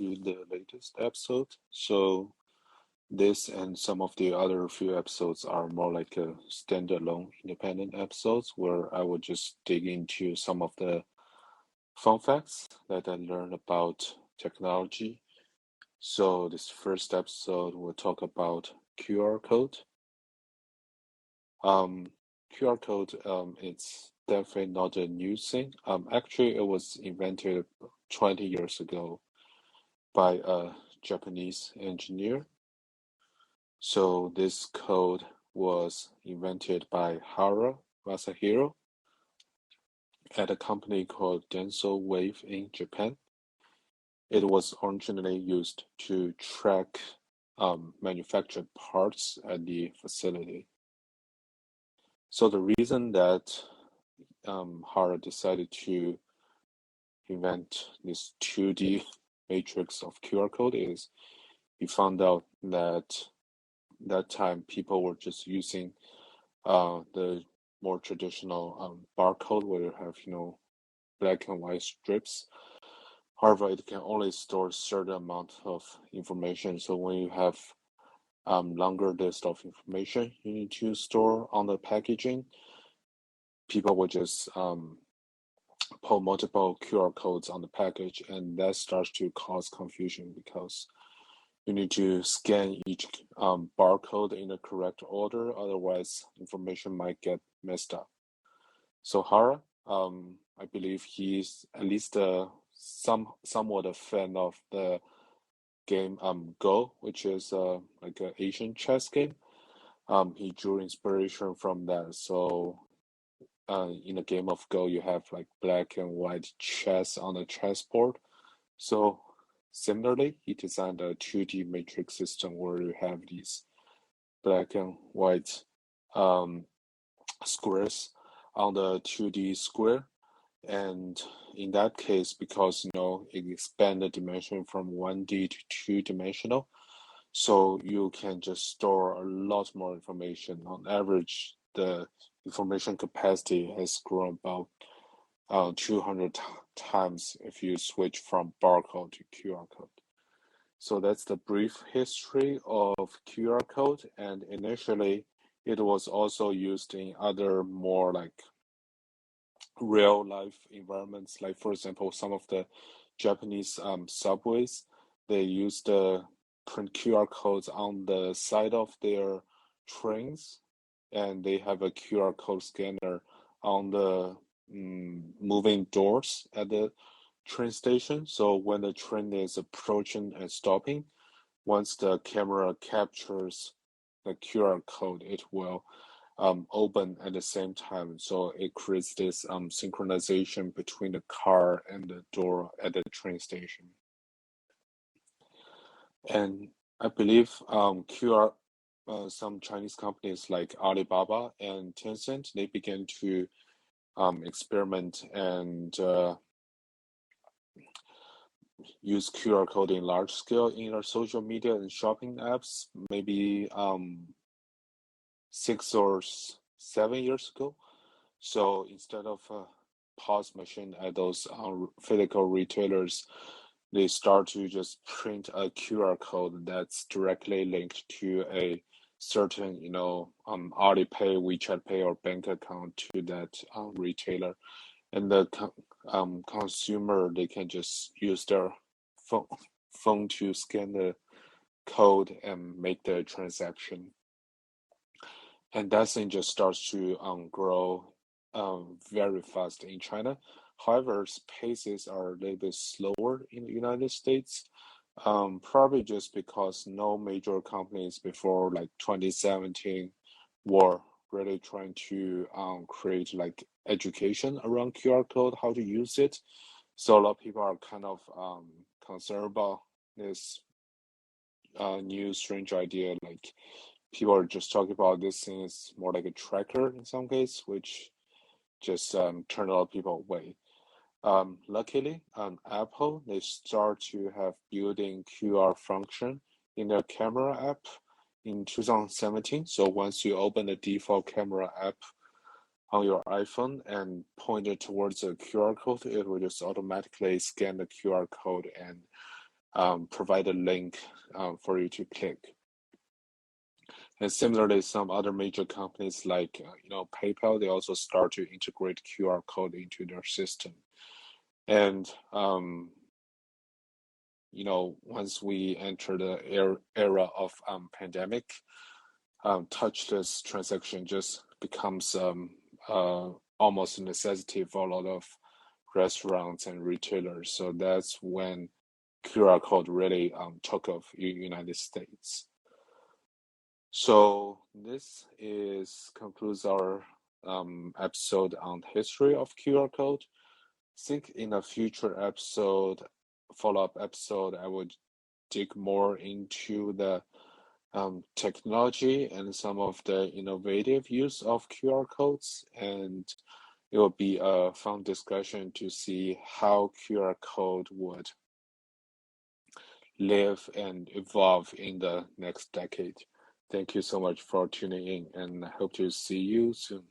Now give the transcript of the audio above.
to the latest episode. So this and some of the other few episodes are more like a standalone independent episodes where I would just dig into some of the fun facts that I learned about technology. So this first episode will talk about QR code. Um, QR code, it's definitely not a new thing. Actually, it was invented 20 years ago by a Japanese engineer. So this code was invented by Hara Masahiro at a company called Denso Wave in Japan. It was originally used to track manufactured parts at the facility. So the reason that Hara decided to invent this 2D matrix of QR code is he found out that time people were just using the more traditional barcode where you have black and white strips. However, it can only store a certain amount of information. So when you have longer list of information you need to store on the packaging, people will just put multiple QR codes on the package, and that starts to cause confusion because you need to scan each barcode in the correct order, otherwise information might get messed up. So Hara, I believe he's at least somewhat a fan of the game Go, which is like an Asian chess game. He drew inspiration from that. So in the game of Go, you have like black and white chess on the chessboard. So similarly, he designed a 2D matrix system where you have these black and white squares on the 2D square. And in that case, because it expands the dimension from 1D to 2-dimensional, so you can just store a lot more information. On average, the information capacity has grown about 200 times if you switch from barcode to QR code. So that's the brief history of QR code, and initially it was also used in other more like real life environments. Like for example, some of the Japanese subways, they use the print QR codes on the side of their trains, and they have a QR code scanner on the moving doors at the train station. So when the train is approaching and stopping, once the camera captures the QR code, it will open at the same time. So it creates this synchronization between the car and the door at the train station. And I believe some Chinese companies like Alibaba and Tencent, they began to experiment and use QR code in large scale in their social media and shopping apps, maybe 6 or 7 years ago. So instead of a POS machine at those physical retailers, they start to just print a QR code that's directly linked to a certain, Alipay, WeChat Pay, or bank account to that retailer. And the consumer, they can just use their phone to scan the code and make the transaction. And that thing just starts to grow very fast in China. However, paces are a little bit slower in the United States, probably just because no major companies before like 2017 were really trying to create like education around QR code, how to use it. So a lot of people are kind of concerned about this new strange idea. Like people are just talking about this thing is more like a tracker in some case, which just turned a lot of people away. Luckily, Apple, they start to have built-in QR function in their camera app in 2017. So once you open the default camera app on your iPhone and point it towards a QR code, it will just automatically scan the QR code and provide a link for you to click. And similarly, some other major companies like PayPal, they also start to integrate QR code into their system. And once we enter the era of pandemic, touchless transaction just becomes almost a necessity for a lot of restaurants and retailers. So that's when QR code really took off in the United States. So this concludes our episode on history of QR code. I think in a future episode, follow-up episode, I would dig more into the technology and some of the innovative use of QR codes, and it will be a fun discussion to see how QR code would live and evolve in the next decade. Thank you so much for tuning in, and I hope to see you soon.